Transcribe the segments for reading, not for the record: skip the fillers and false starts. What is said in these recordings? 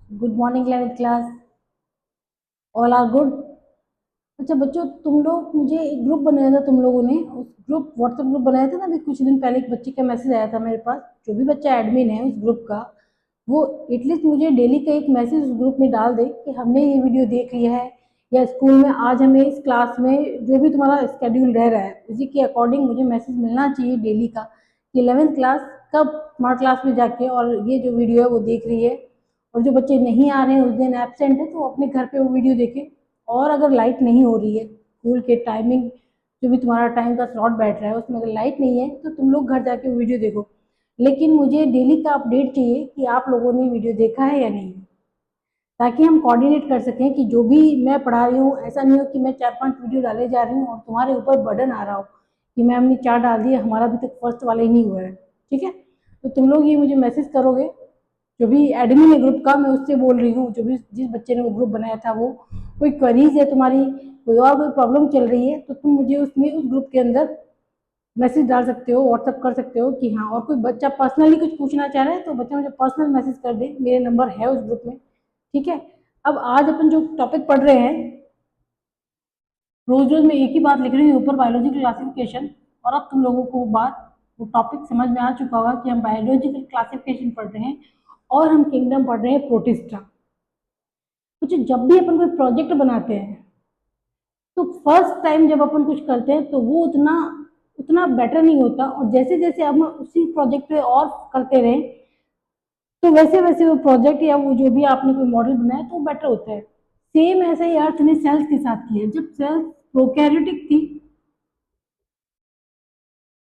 Good morning 11th class. All are good. अच्छा बच्चों, तुम लोग मुझे एक ग्रुप बनाया था, तुम लोगों ने उस ग्रुप व्हाट्सएप ग्रुप बनाया था ना। अभी कुछ दिन पहले एक बच्चे का मैसेज आया था मेरे पास। जो भी बच्चा एडमिन है उस ग्रुप का, वो एटलीस्ट मुझे डेली का एक मैसेज उस ग्रुप में डाल दे कि हमने ये वीडियो देख लिया है, या स्कूल में आज हमें इस क्लास में जो भी तुम्हारा स्केड्यूल रह रहा है उसी के अकॉर्डिंग मुझे मैसेज मिलना चाहिए डेली का कि 11th क्लास कब स्मार्ट क्लास में जाके और ये जो वीडियो है वो देख रही है। और जो बच्चे नहीं आ रहे हैं, उस दिन एब्सेंट है, तो वो अपने घर पे वो वीडियो देखें। और अगर लाइट नहीं हो रही है स्कूल के टाइमिंग, जो भी तुम्हारा टाइम का स्लॉट बैठ रहा है उसमें अगर लाइट नहीं है तो तुम लोग घर जाके वो वीडियो देखो। लेकिन मुझे डेली का अपडेट चाहिए कि आप लोगों ने वीडियो देखा है या नहीं, ताकि हम कोऑर्डिनेट कर सकें कि जो भी मैं पढ़ा रही हूँ ऐसा नहीं हो कि मैं 4-5 वीडियो डाले जा रही हूँ और तुम्हारे ऊपर बर्डन आ रहा हो कि मैम ने 4 डाल दिए, हमारा अभी तक फर्स्ट वाला ही नहीं हुआ है। ठीक है, तो तुम लोग ये मुझे मैसेज करोगे। जो भी एडमिन है ग्रुप का, मैं उससे बोल रही हूँ, जो भी जिस बच्चे ने वो ग्रुप बनाया था, वो कोई क्वेरीज है तुम्हारी, कोई और कोई प्रॉब्लम चल रही है, तो तुम मुझे उसमें उस ग्रुप के अंदर मैसेज डाल सकते हो, व्हाट्सअप कर सकते हो कि हाँ। और कोई बच्चा पर्सनली कुछ पूछना चाह रहा है तो बच्चा मुझे पर्सनल मैसेज कर दे, मेरे नंबर है उस ग्रुप में। ठीक है। अब आज अपन जो टॉपिक पढ़ रहे हैं, रोज रोज मैं एक ही बात लिख रही हूँ ऊपर, बायोलॉजिकल क्लासिफिकेशन। और अब तुम लोगों को वो टॉपिक समझ में आ चुका होगा कि हम बायोलॉजिकल क्लासिफिकेशन पढ़ रहे हैं और हम किंगडम पढ़ रहे हैं प्रोटिस्टा। कुछ जब भी अपन कोई प्रोजेक्ट बनाते हैं तो फर्स्ट टाइम जब अपन कुछ करते हैं तो वो उतना उतना बेटर नहीं होता, और जैसे जैसे हम उसी प्रोजेक्ट पे और करते रहें तो वैसे वैसे वो प्रोजेक्ट या वो जो भी आपने कोई मॉडल बनाया तो वो बेटर होता है। सेम ऐसा ही अर्थ ने सेल्स के साथ किया। जब सेल्स प्रोकैरियोटिक थी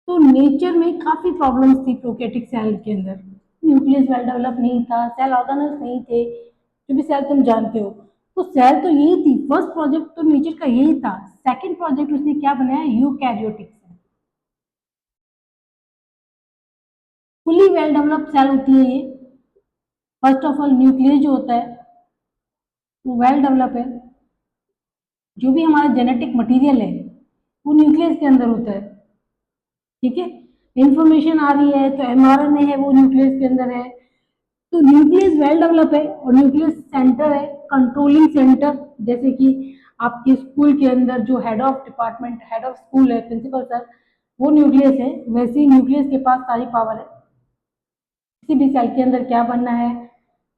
तो नेचर में काफी प्रॉब्लम्स थी प्रोकैरियोटिक सेल के अंदर। न्यूक्लियस वेल डेवलप नहीं था, सेल ऑर्गेनल्स नहीं थे, जो भी सेल तुम जानते हो। तो सेल तो यही थी, फर्स्ट प्रोजेक्ट तो नेचर का यही था। सेकंड प्रोजेक्ट उसने क्या बनाया, eukaryotic cell. Fully well developed cell होती है ये। फर्स्ट ऑफ ऑल न्यूक्लियस जो होता है वो वेल डेवलप है। जो भी हमारा जेनेटिक मटेरियल है वो न्यूक्लियस के अंदर होता है। ठीक है, इंफॉर्मेशन आ रही है तो एमआरएनए है वो न्यूक्लियस के अंदर है। तो न्यूक्लियस वेल डेवलप है और न्यूक्लियस सेंटर है, कंट्रोलिंग सेंटर। जैसे कि आपके स्कूल के अंदर जो head of department, head of school है, प्रिंसिपल सर, वो न्यूक्लियस है। वैसे ही न्यूक्लियस के पास सारी पावर है किसी भी सेल के अंदर क्या बनना है,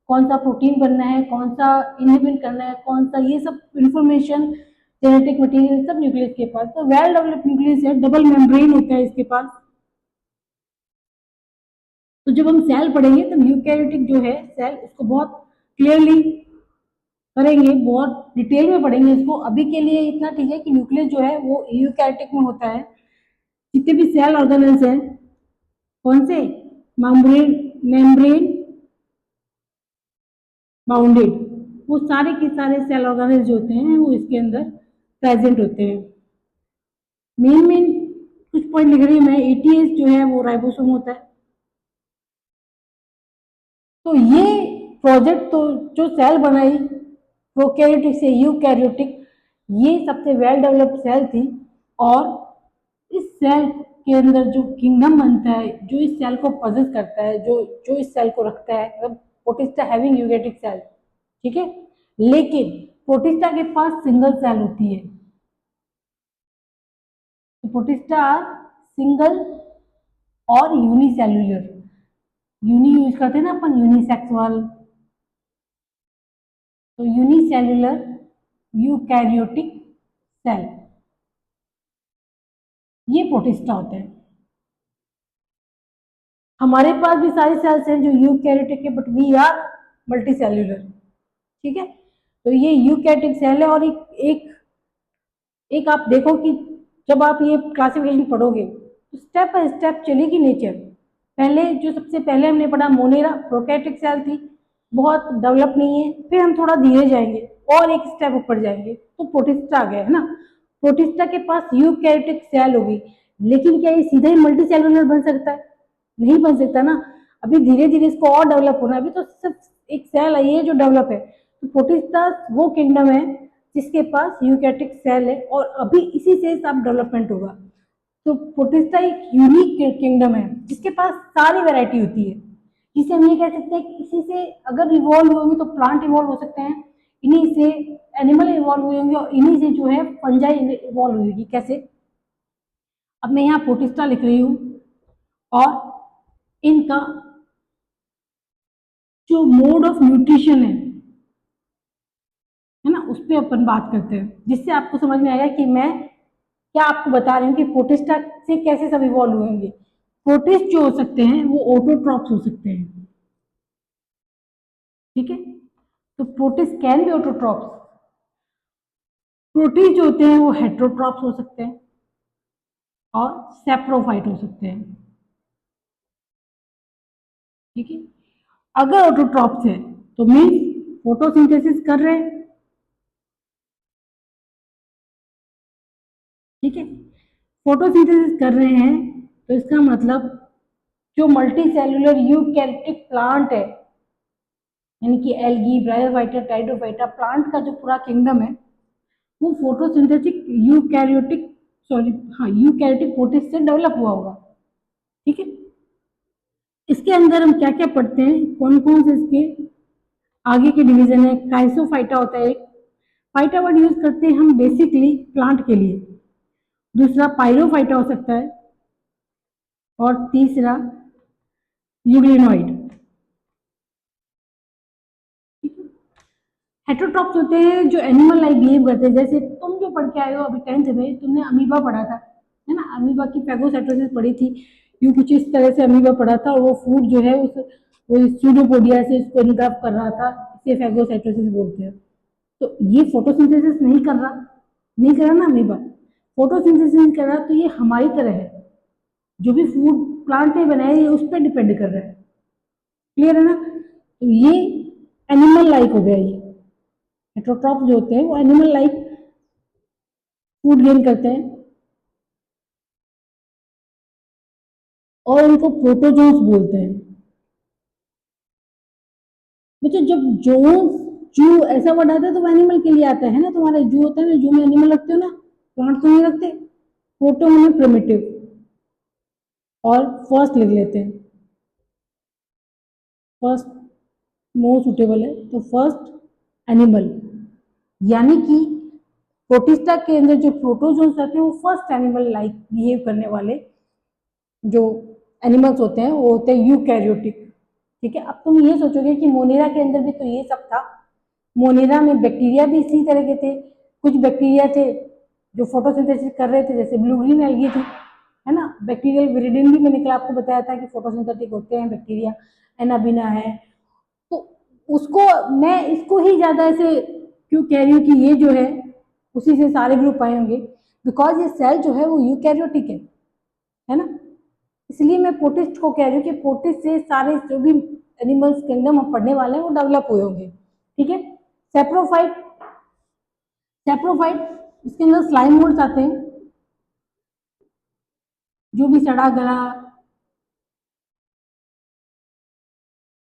कौन सा प्रोटीन बनना है, कौन सा इनहिबिट करना है, कौन सा, ये सब इंफॉर्मेशन, जेनेटिक मटेरियल सब न्यूक्लियस के पास। तो वेल डेवलप्ड न्यूक्लियस है, डबल मेम्ब्रेन होता है इसके पास। तो जब हम सेल पढ़ेंगे तो यूकैरियोटिक जो है सेल, उसको बहुत क्लियरली करेंगे, बहुत डिटेल में पढ़ेंगे इसको। अभी के लिए इतना ठीक है कि न्यूक्लियस जो है वो यूकैरियोटिक में होता है। जितने भी सेल ऑर्गेनल्स हैं, कौन से, मेम्ब्रेन, मेम्ब्रेन बाउंडेड, वो सारे के सारे सेल ऑर्गेनल्स जो होते हैं वो इसके अंदर प्रेजेंट होते हैं। मेन मेन कुछ पॉइंट लिख रही हूँ मैं। एटीएस जो है वो राइबोसोम होता है। तो ये प्रोजेक्ट तो जो सेल बनाई प्रोकैरियोटिक से यूकैरियोटिक, ये सबसे वेल डेवलप्ड सेल थी। और इस सेल के अंदर जो किंगडम बनता है, जो इस सेल को पजेस करता है, जो जो इस सेल को रखता है, मतलब प्रोटिस्टा हैविंग यूकैरियोटिक सेल। ठीक है, लेकिन प्रोटिस्टा के पास सिंगल सेल होती है। तो प्रोटिस्टा सिंगल और यूनिसेल्युलर, यूनि यूज करते हैं ना अपन, यूनिसेक्सुअल। तो यूनिसेल्युलर यूकैरियोटिक सेल, ये प्रोटिस्टा होता है। हमारे पास भी सारे सेल्स हैं जो यूकैरियोटिक है, but we are multicellular. ठीक है, तो ये यूकैरियोटिक सेल है। और एक एक आप देखो कि जब आप ये क्लासिफिकेशन पढ़ोगे तो स्टेप बाय स्टेप चलेगी नेचर। पहले जो सबसे पहले हमने पढ़ा मोनेरा, प्रोकैरियोटिक सेल थी, बहुत डेवलप नहीं है। फिर हम थोड़ा धीरे जाएंगे और एक स्टेप ऊपर जाएंगे तो प्रोटिस्टा आ गया है ना। प्रोटिस्टा के पास यूकैरियोटिक सेल होगी, लेकिन क्या ये सीधा ही मल्टी सेलुलर बन सकता है? नहीं बन सकता ना। अभी धीरे धीरे इसको और डेवलप होना है। अभी तो सिर्फ एक सेल आई है जो डेवलप है। तो प्रोटिस्टा वो किंगडम है जिसके पास यूकैरियोटिक सेल है, और अभी इसी से सब डेवलपमेंट होगा। तो प्रोटिस्टा एक यूनिक किंगडम है जिसके पास सारी वैरायटी होती है। जिसे हम ये कह सकते हैं कि इसी से अगर इवॉल्व हुए होंगे तो प्लांट इवॉल्व हो सकते हैं, इन्हीं से एनिमल इवॉल्व हुए होंगे और इन्हीं से जो है फंजाई इवॉल्व हुएगी। कैसे? अब मैं यहाँ प्रोटिस्टा लिख रही हूँ और इनका जो मोड ऑफ न्यूट्रिशन है ना, उस पर अपन बात करते हैं, जिससे आपको समझ में आएगा कि मैं क्या आपको बता रही हूँ कि प्रोटिस्टा से कैसे सब इवॉल्व हुए होंगे। प्रोटिस्ट जो हो सकते हैं वो ऑटोट्रॉप्स हो सकते हैं, ठीक है। तो protist can be autotrophs. Proteases जो होते हैं वो हेट्रोट्रॉप्स हो सकते हैं और सेप्रोफाइट हो सकते हैं, ठीक है। अगर ऑटोट्रॉप्स है तो मीन्स फोटोसिंथेसिस कर रहे हैं, ठीक है। फोटोसिंथेसिस कर रहे हैं तो इसका मतलब जो मल्टी सेल्यूलर यूकैरियोटिक प्लांट है, यानी कि एल्गी, ब्रायोफाइटा, टाइडोफाइटा, प्लांट का जो पूरा किंगडम है वो फोटोसिंथेटिक यूकैरियोटिक, सॉरी हाँ, यूकैरियोटिक प्रोटिस्ट से डेवलप हुआ होगा, ठीक है। इसके अंदर हम क्या क्या पढ़ते हैं, कौन कौन से इसके आगे के डिवीजन है। काइसोफाइटा होता है एक, फाइटा वर्ड यूज करते हैं हम बेसिकली प्लांट के लिए। दूसरा पायरोफाइटा हो सकता है और तीसरा यूग्लिनॉइड। हेटरोट्रॉप्स होते हैं जो एनिमल लाइक बिहेव करते हैं, जैसे तुम जो पढ़ के आए हो अभी 10th में, तुमने अमीबा पढ़ा था, है ना, अमीबा की फेगोसाइटोसिस पढ़ी थी। यूं कुछ इस तरह से अमीबा पढ़ा था और वो फूड जो है उस वो सूडोपोडिया से उसको इनग्राफ्ट कर रहा था, इसे फेगोसाइटोसिस बोलते हैं। तो ये फोटोसिंथेसिस नहीं कर रहा ना अमीबा, फोटोसिंथेसिस नहीं कर रहा, तो ये हमारी तरह है, जो भी फूड प्लांट ने बनाया ये उस पर डिपेंड कर रहा है, क्लियर है ना। तो ये एनिमल लाइक हो गया। ये हेटरोट्रॉप जो होते हैं वो एनिमल लाइक फूड गेन करते हैं और उनको प्रोटोजोन्स बोलते हैं। बच्चों जब जोन्स, जू ऐसा वर्ड आता है तो वो एनिमल के लिए आता है ना, तुम्हारा जू होता है ना, जू में एनिमल रखते हो ना, प्लांट तो नहीं रखते। प्रोटो में प्रिमिटिव और फर्स्ट लिख लेते हैं, फर्स्ट मोर सुटेबल है, तो फर्स्ट एनिमल, यानी कि प्रोटिस्टा के अंदर जो प्रोटोजोन्स आते हैं वो फर्स्ट एनिमल लाइक बिहेव करने वाले जो एनिमल्स होते हैं वो होते हैं यूकैरियोटिक, ठीक है। अब तुम ये सोचोगे कि मोनेरा के अंदर भी तो ये सब था, मोनेरा में बैक्टीरिया भी इसी तरह के थे, कुछ बैक्टीरिया थे जो फोटोसिंथेसिस कर रहे थे, जैसे ब्लू ग्रीन एल्गी थी, है ना। बैक्टीरियल विरिडिन भी मैंने कल आपको बताया था कि फोटोसिंथेटिक होते हैं बैक्टीरिया, एनाबिना है। तो उसको मैं इसको ही ज्यादा ऐसे क्यों कह रही हूँ कि ये जो है उसी से सारे ग्रुप आए होंगे, बिकॉज ये सेल जो है वो यूकैरियोटिक है ना। इसलिए मैं प्रोटिस्ट को कह रही हूँ कि प्रोटिस्ट से सारे जो भी एनिमल्स किंगडम हम पढ़ने वाले हैं वो डेवलप हुए होंगे, ठीक है। सेप्रोफाइट, सेप्रोफाइट इसके अंदर स्लाइम मोल्ड्स आते हैं, जो भी सड़ा गला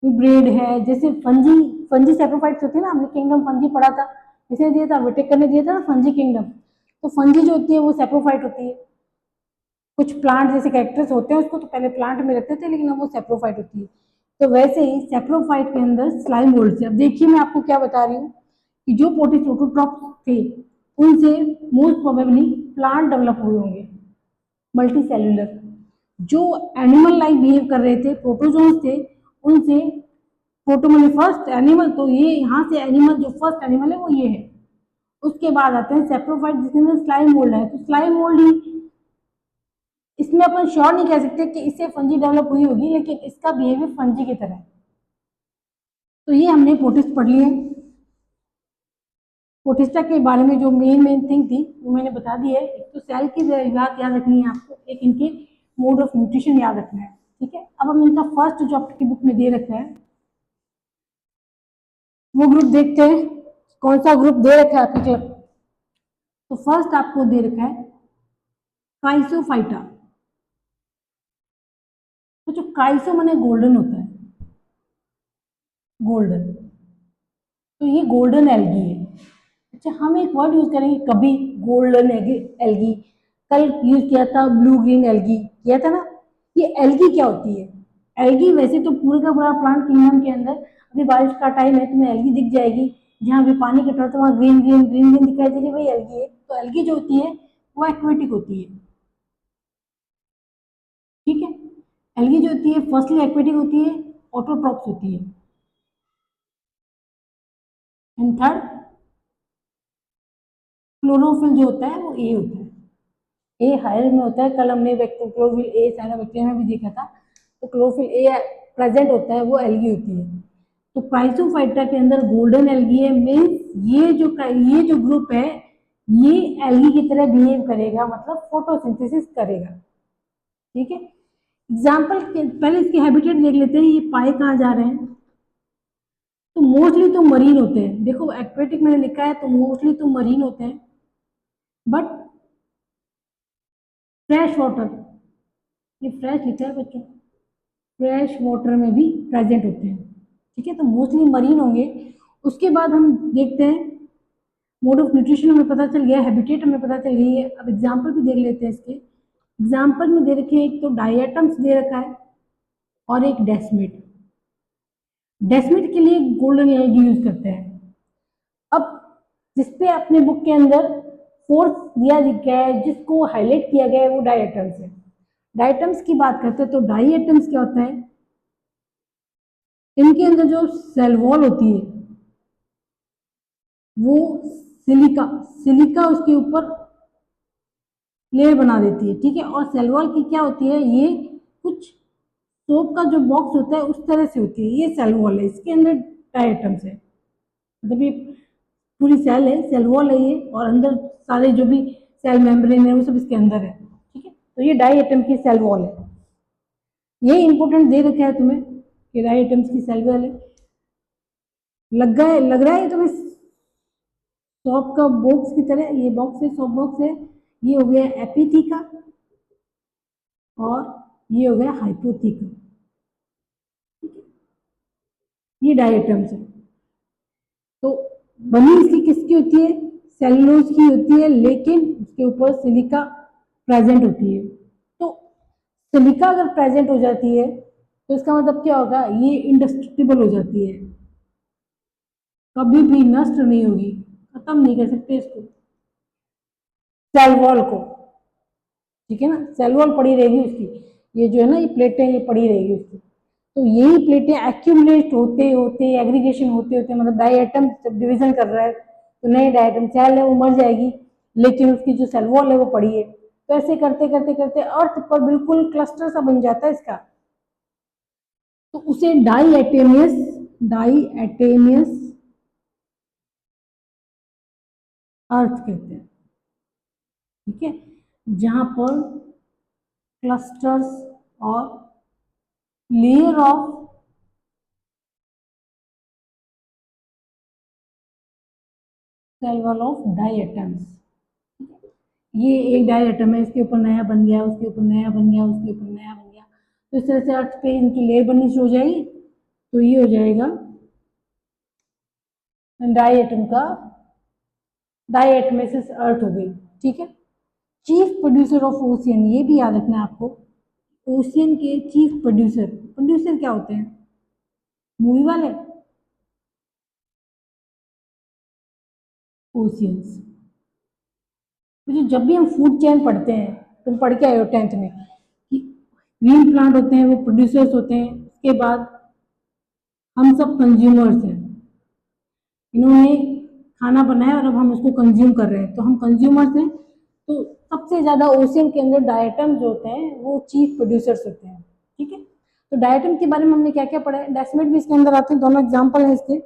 ब्रेड है, जैसे फंजी, फंजी सेप्रोफाइट्स होती है ना, हमने किंगडम फंजी पढ़ा था, किसने दिया था, विटेकर ने दिया था ना फंजी किंगडम। तो फंजी जो होती है वो सेप्रोफाइट होती है। कुछ प्लांट जैसे कैक्टस होते हैं उसको तो पहले प्लांट में रखते थे, लेकिन अब वो सेप्रोफाइट होती है। तो वैसे ही सेप्रोफाइट के अंदर स्लाइम मोल्ड है। अब देखिए मैं आपको क्या बता रही हूँ कि जो प्रोटोट्रॉप थे उनसे मोस्ट प्रोबेबली प्लांट डेवलप हुए होंगे, मल्टी सेल्यूलर। जो एनिमल लाइक बिहेव कर रहे थे प्रोटोजोन्स थे, उनसे प्रोटो मैंने फर्स्ट एनिमल, तो ये यहाँ से एनिमल जो फर्स्ट एनिमल है वो ये है। उसके बाद आते हैं सेप्रोफाइट जिसके अंदर स्लाइम मोल्ड है, तो स्लाइम मोल्ड ही, इसमें अपन श्योर नहीं कह सकते कि इससे फंजी डेवलप हुई होगी, लेकिन इसका बिहेवियर फंजी की तरह है। तो ये हमने प्रोटिस्ट पढ़ लिए। प्रोटिस्टा के बारे में जो मेन थिंग थी वो मैंने बता दी है। एक तो सेल की बात याद रखनी है आपको, एक इनके मोड ऑफ न्यूट्रिशन याद रखना है, ठीक है। अब हम इनका फर्स्ट जो आपकी बुक में दे रखा है वो ग्रुप देखते हैं, कौन सा ग्रुप दे रखा है आपकी क्लब। तो फर्स्ट आपको दे रखा है काइसोफाइटा। तो जो काइसो माने गोल्डन होता है, गोल्डन, तो ये गोल्डन एल्गी है। अच्छा हम एक वर्ड यूज करेंगे कभी, गोल्डन एल्गी, कल यूज किया था ब्लू ग्रीन एल्गी, किया था ना। ये एल्गी क्या होती है? एल्गी वैसे तो पूरे का पूरा प्लांट किंगडम के अंदर, अभी बारिश का टाइम है, तुम्हें एल्गी दिख जाएगी, जहाँ भी पानी कट रहा है तो वहाँ ग्रीन ग्रीन ग्रीन ग्रीन दिखाई दे रही है, वही एल्गी है। तो एल्गी जो होती है वो एक्वेटिक होती है, ठीक है। एल्गी जो होती है फर्स्टली एक्वेटिक होती है, ऑटोट्रॉप्स होती है, एंड थर्ड क्लोरोफिल जो होता है वो ए होता है। ए हायर में होता है, कल हमने क्लोरोफिल ए साइनोबैक्टीरिया में भी देखा था। तो क्लोरोफिल ए प्रेजेंट होता है, वो एल्गी होती है। तो क्राइसोफाइटा के अंदर गोल्डन एल्गी है, मीन्स ये जो ग्रुप है ये एल्गी की तरह बिहेव करेगा, मतलब फोटोसिंथेसिस करेगा, ठीक है। एग्जाम्पल के पहले इसके हैबिटेट देख लेते हैं, ये पाए कहाँ जा रहे हैं। तो मोस्टली तो मरीन होते हैं, देखो एक्वेटिक मैंने लिखा है तो मोस्टली तो मरीन होते हैं, बट फ्रेश वाटर, ये फ्रेश लिखा है बच्चों, फ्रेश वाटर में भी प्रेजेंट होते हैं, ठीक है। तो मोस्टली मरीन होंगे। उसके बाद हम देखते हैं मोड ऑफ न्यूट्रिशन हमें पता चल गया, हैबिटेट हमें पता चल गई है। अब एग्जाम्पल भी देख लेते हैं इसके। एग्जाम्पल में दे रखे हैं, एक तो डायटम्स दे रखा है और एक डेस्मिड। डेस्मिड के लिए गोल्डन एल्गी यूज करते हैं। अब जिसपे अपने बुक के अंदर फोर्थ दिया गया है, जिसको हाईलाइट किया गया है, वो डायटम्स है। डायटम्स की बात करते हैं तो डायटम्स क्या होता है, इनके अंदर जो सेल वॉल होती है वो सिलिका सिलिका उसके ऊपर लेयर बना देती है, ठीक है। और सेल वॉल की क्या होती है, ये कुछ सोप का जो बॉक्स होता है उस तरह से होती है, ये सेल वॉल है, इसके अंदर डायटम्स है, मतलब ये पूरी सेल है, सेल वॉल है ये, और अंदर सारे जो भी सेल मेम्ब्रेन है वो सब इसके अंदर है, ठीक है। तो ये डाई एटम की सेल वॉल है। ये इंपॉर्टेंट दे रखा है तुम्हें कि डाई एटम्स की सेल वॉल है। लग रहा है तुम्हें सॉप का बॉक्स की तरह, ये बॉक्स है, सॉप बॉक्स है। ये हो गया एपिथीका और ये हो गया हाइपोथीका, ये डायटम्स है। तो बनी इसकी किसकी होती है, सेलुलोज की होती है, लेकिन उसके ऊपर सिलिका प्रेजेंट होती है। तो सिलिका अगर प्रेजेंट हो जाती है तो इसका मतलब क्या होगा, ये इंडेस्ट्रक्टिबल हो जाती है, कभी भी नष्ट नहीं होगी, खत्म नहीं कर सकते इसको, सेल वॉल को, ठीक है ना। सेल वॉल पड़ी रहेगी उसकी, ये जो है ना ये प्लेटें ये पड़ी रहेगी उसकी। तो यही प्लेटें एक्यूमुलेट होते होते एग्रीगेशन होते होते, मतलब डायटम जब डिवीजन कर रहा है तो नए डायटम सेल है वो मर जाएगी, लेकिन उसकी जो सेल वॉल है वो पड़ी है। तो ऐसे करते करते करते अर्थ पर बिल्कुल क्लस्टर सा बन जाता है इसका, तो उसे डाई एटेमियस अर्थ कहते हैं, ठीक है। जहां पर क्लस्टर्स और layer of cell wall of diatoms, ये एक डाई एटम है, इसके ऊपर नया बन गया, उसके ऊपर नया बन गया, उसके ऊपर नया बन गया, तो इस तरह से अर्थ पे इनकी लेयर बननी शुरू हो जाएगी। तो ये हो जाएगा डाई एटम का डाई एटमेसिस अर्थ हो गई, ठीक है। चीफ प्रोड्यूसर ऑफ ओशियन, ये भी याद रखना है आपको, ओशियन के चीफ प्रोड्यूसर, प्रोड्यूसर क्या होते हैं, मूवी वाले, ओशियंस। तो जब भी हम फूड चेन पढ़ते हैं, तुम पढ़ के आए हो 10th में कि ग्रीन प्लांट होते हैं वो प्रोड्यूसर्स होते हैं, उसके बाद हम सब कंज्यूमर्स हैं, इन्होंने खाना बनाया और अब हम उसको कंज्यूम कर रहे हैं, तो हम कंज्यूमर्स हैं। तो सबसे ज्यादा ओशियन के अंदर डायटम जो होते हैं वो चीफ प्रोड्यूसर्स होते हैं, ठीक है। तो डायटम के बारे में हमने क्या क्या पढ़ा है, डेस्मिड भी इसके अंदर आते हैं, दोनों एग्जाम्पल है इसके,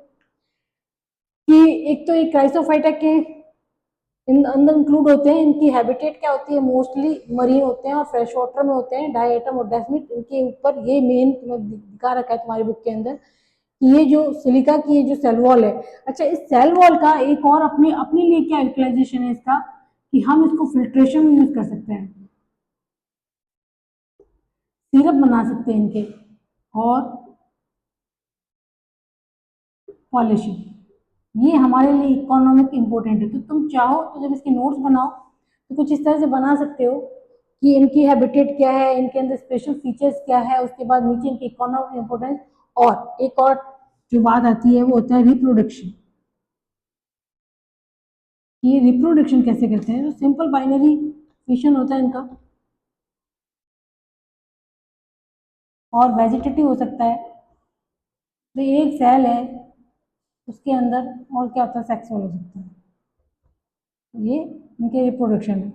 कि एक तो एक क्राइसोफाइटा के इन अंदर इंक्लूड होते हैं, इनकी हैबिटेट क्या होती है, मोस्टली मरीन होते हैं और फ्रेश वाटर में होते हैं, डायटम और डेस्मिड। इनके ऊपर ये मेन दिखा रखा है तुम्हारी बुक के अंदर कि ये जो सिलिका की ये जो सेल वॉल है। अच्छा, इस सेल वॉल का एक और अपने अपने लिए क्या यूटिलाइजेशन है इसका, कि हम इसको फिल्ट्रेशन में यूज कर सकते हैं, सिरप बना सकते हैं इनके, और पॉलिशिंग, ये हमारे लिए इकोनॉमिक इंपॉर्टेंट है। तो तुम चाहो तो जब इसके नोट्स बनाओ तो कुछ इस तरह से बना सकते हो कि इनकी हैबिटेट क्या है, इनके अंदर स्पेशल फीचर्स क्या है, उसके बाद नीचे इनकी इकोनॉमिक इंपोर्टेंस, और एक और जो बात आती है वो होता है रिप्रोडक्शन। ये रिप्रोडक्शन कैसे करते हैं, जो सिंपल बाइनरी फिशन होता है इनका, और वेजिटेटिव हो सकता है। तो एक सेल है, उसके अंदर और क्या होता है, सेक्सुअल हो सकता है। तो ये इनके रिप्रोडक्शन है।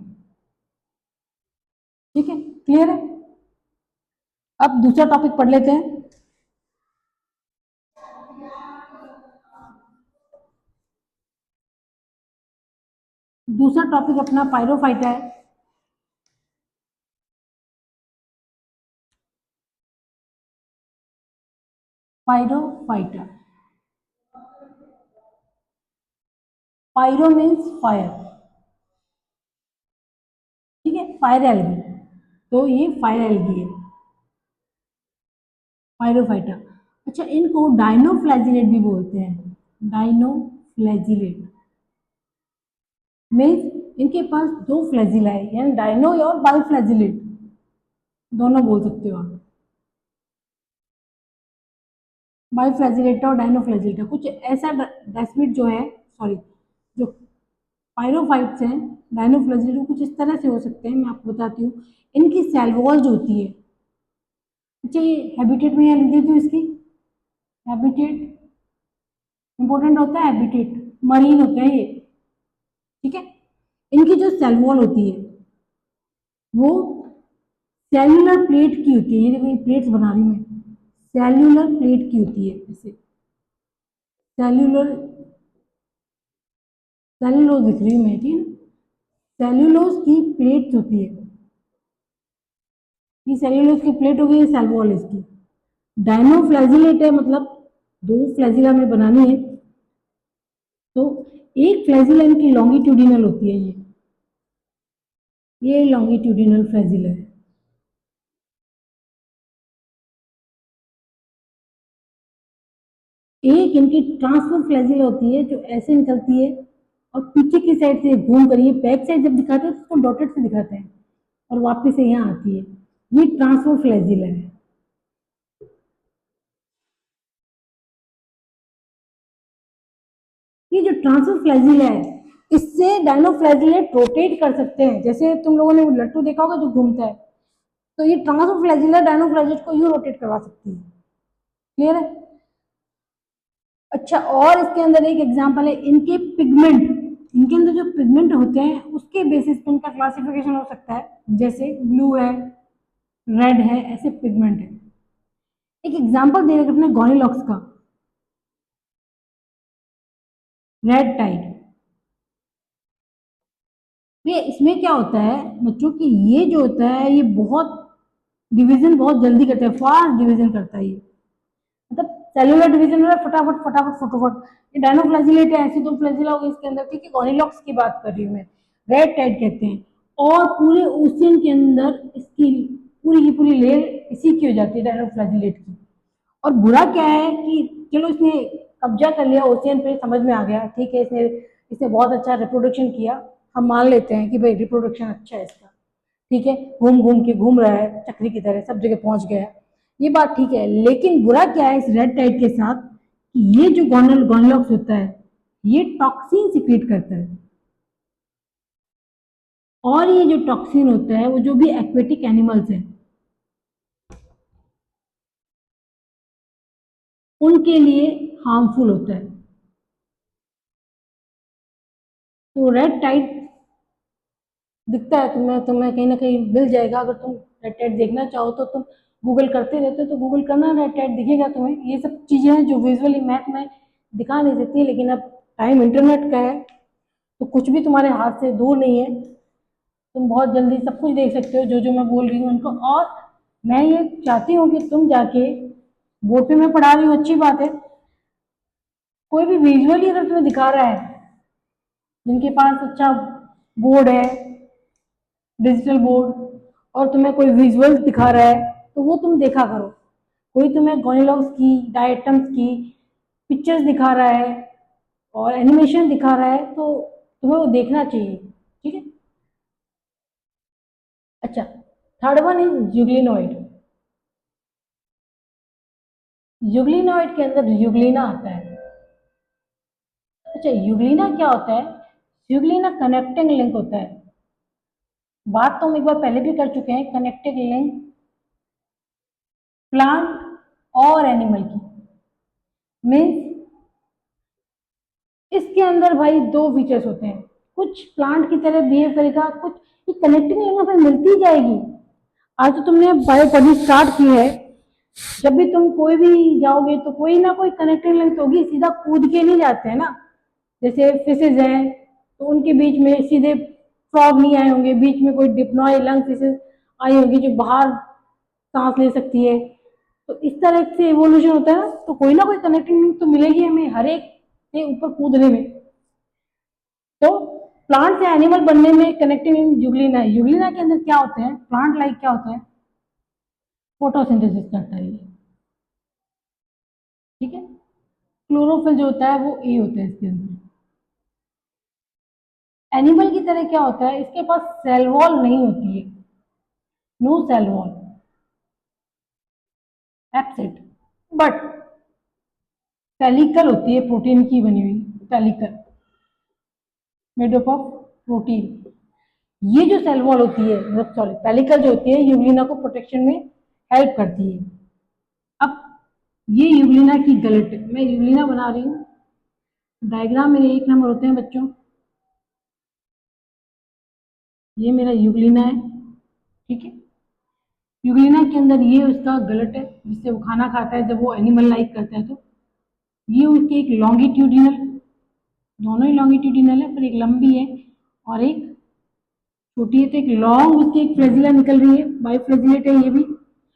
ठीक है, क्लियर है। अब दूसरा टॉपिक पढ़ लेते हैं। दूसरा टॉपिक अपना पायरोफाइटा है। पायरोफाइटा, पायरो मीन्स फायर, ठीक है, फायर एल्गी, तो ये फायर एल्गी है पायरोफाइटा। अच्छा, इनको डाइनोफ्लैजिलेट भी बोलते हैं, डाइनोफ्लैजिलेट मीन्स इनके पास दो फ्लैजिला है, यानी डाइनो और बायोफ्लैजिलेट दोनों बोल सकते हो आप। बायोफ्लैजिलेटा और डाइनोफ्लैजिलेटा कुछ ऐसा डेस्मिड जो है, सॉरी, जो पायरोफाइट्स हैं, डाइनोफ्लैजिलेट कुछ इस तरह से हो सकते हैं, मैं आपको बताती हूँ। इनकी सेल वॉल जो होती है, अच्छा ये हैबिटेट में यहाँ लिख देती हूँ इसकी, हैबिटेट इंपॉर्टेंट होता है, हैबिटेट मरीन होते हैं ये, ठीक है। इनकी जो सेल वॉल होती है वो सेल्यूलर प्लेट की होती है, ये देखो ये प्लेट्स बना रही मैं, सेल्यूलर प्लेट की होती है ऐसे, सेल्यूलर, सेल्यूलोज दिख रही है मैं, ठीक है, सेल्यूलोज की प्लेट होती है, ये सेल्यूलोज की प्लेट हो गई, ये सेल वॉल इसकी। डायनोफ्लैजिलेट है, मतलब दो फ्लैजिला में बनानी है, तो एक फ्लैजिला इनकी लॉन्गिट्यूडिनल होती है, ये लॉन्गिट्यूडिनल फ्लैजिला है। एक इनकी ट्रांसफर फ्लैजिला होती है जो ऐसे निकलती है और पीछे की साइड से घूम कर, ये बैक साइड जब दिखाते हैं तो उसको डॉटेड से दिखाते हैं, और वापस से यहाँ आती है, ये ट्रांसफर फ्लैजिला है। ये जो ट्रांसफर फ्लैजिला है, इससे डायनोफ्लैजिलेट रोटेट कर सकते हैं, जैसे तुम लोगों ने वो लट्टू देखा होगा जो घूमता है, तो ये ट्रांसफर फ्लैजिला डायनोफ्लैजिलेट को यूं रोटेट करवा सकती है। क्लियर है। अच्छा, और इसके अंदर एक एग्जांपल है, इनके पिगमेंट, इनके अंदर जो पिगमेंट होते हैं उसके बेसिस पे इनका क्लासिफिकेशन हो सकता है, जैसे ब्लू है, रेड है, ऐसे पिगमेंट है। एक एग्जांपल दे रहे अपने गॉनिलॉक्स का, रेड टाइड। ये इसमें क्या होता है बच्चों की, ये जो होता है ये बहुत डिवीजन बहुत जल्दी करता है, फास्ट डिवीजन करता है ये, मतलब सेलुलर डिवीजन में फटाफट फटाफट फटाफट। ये डायनोफ्लैजिलेट है, ऐसी दो फ्लैजिला हो गई इसके अंदर, ठीक है, गॉनिलॉक्स की बात कर रही हूँ मैं, रेड टाइड कहते हैं। और पूरे ओशियन के अंदर इसकी पूरी की पूरी लेयर इसी की हो जाती है, डायनोफ्लैजिलेट की। और बुरा क्या है कि चलो इसने कब्जा कर लिया ओशियन पे, समझ में आ गया, ठीक है, इसने इसने बहुत अच्छा रिप्रोडक्शन किया, हम मान लेते हैं कि भाई रिप्रोडक्शन अच्छा है इसका, ठीक है, घूम घूम के घूम रहा है चक्री की तरह, सब जगह पहुंच गया, ये बात ठीक है। लेकिन बुरा क्या है इस रेड टाइड के साथ, कि ये जो गॉनलॉक्स होता है ये टॉक्सिन सिक्रीट करता है, और ये जो टॉक्सिन होता है वो जो भी एक्वेटिक एनिमल्स हैं उनके लिए हार्मफुल होता है। तो रेड टाइड दिखता है तुम्हें, कहीं ना कहीं मिल जाएगा, अगर तुम रेड टाइड देखना चाहो तो तुम गूगल करते रहते हो तो गूगल करना, रेड टाइड दिखेगा तुम्हें। ये सब चीज़ें हैं जो विजुअली मैप में दिखा नहीं सकती, लेकिन अब टाइम इंटरनेट का है तो कुछ भी तुम्हारे हाथ से दूर नहीं है, तुम बहुत जल्दी सब कुछ देख सकते हो जो जो मैं बोल रही हूँ उनको। और मैं ये चाहती हूँ कि तुम जाके, बोर्ड पे मैं पढ़ा रही हूँ अच्छी बात है, कोई भी विजुअली अगर तुम्हें दिखा रहा है, जिनके पास अच्छा बोर्ड है, डिजिटल बोर्ड, और तुम्हें कोई विजुअल दिखा रहा है तो वो तुम देखा करो। कोई तुम्हें गोनिलॉग्स की, डायटम्स की पिक्चर्स दिखा रहा है और एनिमेशन दिखा रहा है तो तुम्हें वो देखना चाहिए, ठीक है। अच्छा, थर्ड वन इज यूग्लिनोइड। यूग्लिनोइड के अंदर यूग्लिना आता है। अच्छा, यूग्लिना क्या होता है? यूग्लिना कनेक्टिंग लिंक होता है। बात तो हम एक बार पहले भी कर चुके हैं, कनेक्टिंग लिंक प्लांट और एनिमल की। मीन्स इसके अंदर भाई दो फीचर्स होते हैं, कुछ प्लांट की तरह बिहेव करेगा, कुछ ये कनेक्टिंग लिंक हमें मिलती जाएगी। आज तो तुमने बायो पढ़नी स्टार्ट की है, जब भी तुम कोई भी जाओगे तो कोई ना कोई कनेक्टिंग लिंक होगी, सीधा कूद के नहीं जाते हैं ना। जैसे फिशेज हैं तो उनके बीच में सीधे फ्रॉग नहीं आए होंगे, बीच में कोई डिप्लॉय लंग फिशेज आई होगी जो बाहर सांस ले सकती है। तो इस तरह से इवोल्यूशन होता है ना, तो कोई ना कोई कनेक्टिंग लिंक तो मिलेगी हमें हर एक से ऊपर कूदने में। तो प्लांट से एनिमल बनने में कनेक्टिंग लिंक यूग्लिना है। यूग्लिना के अंदर क्या होते हैं, प्लांट लाइक क्या होता है, फोटोसिंथेसिस करता है ये, ठीक है। क्लोरोफिल जो होता है वो ए होता है इसके अंदर। एनिमल की तरह क्या होता है, इसके पास सेल वॉल नहीं होती है, no cell wall, absent. But pellicle होती है, प्रोटीन की बनी हुई pellicle, made up of protein. ये जो सेल वॉल होती है, मतलब सॉरी पेलिकल जो होती है, यूग्लिना को प्रोटेक्शन में हेल्प करती है। अब ये यूग्लिना की गलत है, मैं यूग्लिना बना रही हूँ, डायग्राम मेरे 1 नंबर होते हैं बच्चों। ये मेरा यूग्लिना है, ठीक है। यूग्लिना के अंदर ये उसका गलत है जिससे वो खाना खाता है, जब वो एनिमल लाइक करता है तो ये उसकी एक लॉन्गिट्यूडिनल, दोनों ही लॉन्गिट्यूडिनल है पर एक लंबी है और एक छोटी है। तो एक लॉन्ग उसकी एक फ्लैजिला निकल रही है, बाइफ्लैजिलेट है ये भी,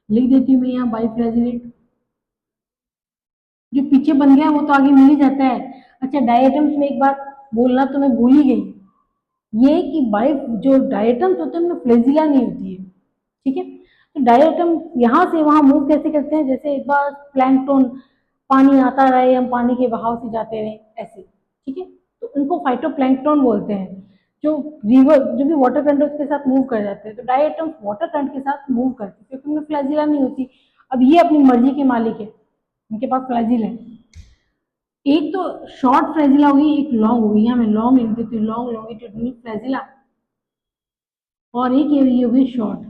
लिख देती हूँ मैं यहाँ बाइफ्लैजिलेट। जो पीछे बन गया वो तो आगे मिल ही जाता है। अच्छा, डायटम्स में एक बात बोलना तो मैं भूल ही गई, ये कि बाई जो डायटम्स होते हैं उनमें फ्लैजिला नहीं होती है, ठीक है। तो डायटम यहाँ से वहां मूव कैसे करते हैं, जैसे एक बार प्लैंकटन, पानी आता रहे हम पानी के बहाव से जाते रहे ऐसे, ठीक है। तो उनको फाइटोप्लैंक्टन बोलते हैं, जो रिवर जो भी वाटर करंट है उसके साथ मूव कर जाते हैं। तो डायटम्स वाटर करंट के साथ मूव करते हैं क्योंकि उनमें फ्लैजिला नहीं होती। अब ये अपनी मर्जी के मालिक है, उनके पास फ्लैजिल है। एक तो शॉर्ट फ्लैजिला होगी, एक लॉन्ग होगी, यहाँ मैं लॉन्ग लिख देती हूँ, लॉन्ग लॉन्गिट्यूडिनल फ्लैजिला, और एक ये होगी शॉर्ट।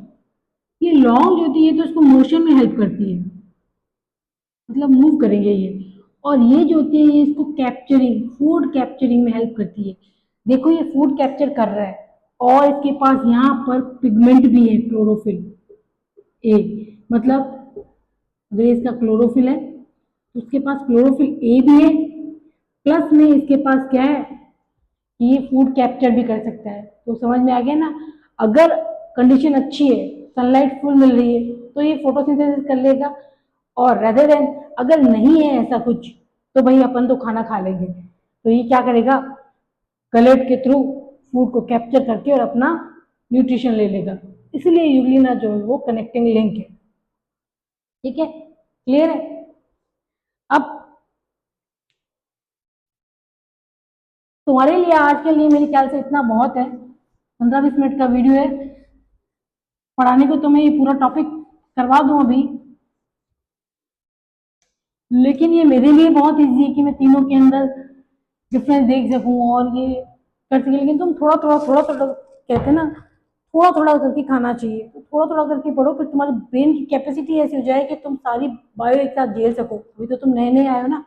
ये लॉन्ग जो होती है तो इसको मोशन में हेल्प करती है, मतलब मूव करेंगे ये। और ये जो होती है ये इसको कैप्चरिंग, फूड कैप्चरिंग में हेल्प करती है। देखो ये फूड कैप्चर कर रहा है और इसके पास यहाँ पर पिगमेंट भी है, क्लोरोफिल ए, मतलब अगर इसका क्लोरोफिल है तो उसके पास क्लोरोफिल ए भी है, प्लस में इसके पास क्या है कि ये फूड कैप्चर भी कर सकता है। तो समझ में आ गया ना, अगर कंडीशन अच्छी है, सनलाइट फुल मिल रही है तो ये फोटोसिंथेसिस कर लेगा। और रेदर देन अगर नहीं है ऐसा कुछ तो भाई अपन तो खाना खा लेंगे, तो ये क्या करेगा, गलेट के थ्रू फूड को कैप्चर करके और अपना न्यूट्रिशन ले लेगा। इसलिए यूग्लिना जो है वो कनेक्टिंग लिंक है, ठीक है, क्लियर है। अब तुम्हारे लिए आज के लिए मेरे ख्याल से इतना बहुत है, 15-20 मिनट का वीडियो है। पढ़ाने को तो मैं ये पूरा टॉपिक करवा दूं अभी, लेकिन ये मेरे लिए बहुत ईजी है कि मैं तीनों के अंदर डिफरेंस देख सकूं और ये कर सके। लेकिन तुम थोड़ा थोड़ा कहते हैं ना, थोड़ा थोड़ा करके खाना चाहिए, तो थोड़ा थोड़ा करके पढ़ो, फिर तुम्हारी ब्रेन की कैपेसिटी ऐसी हो जाए कि तुम सारी बायो एक साथ झेल सको। अभी तो तुम नए नए आए हो ना,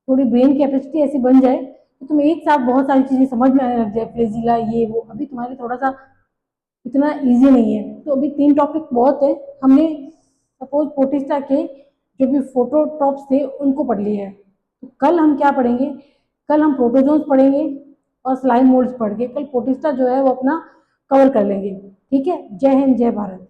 थोड़ी ब्रेन कैपेसिटी ऐसी बन जाए तो तुम एक साथ बहुत सारी चीजें समझ में आने लग जाए, फ्लेजिला ये वो। अभी तुम्हारे थोड़ा सा इतना इजी नहीं है, तो अभी 3 टॉपिक बहुत है। हमने सपोज प्रोटिस्टा के जो भी फोटोट्रॉप्स थे उनको पढ़ लिया है, तो कल हम क्या पढ़ेंगे, कल हम प्रोटोजोन्स पढ़ेंगे और स्लाइम मोल्ड्स पढ़ के कल प्रोटिस्टा जो है वो अपना कवर कर लेंगे। ठीक है, जय हिंद जय भारत।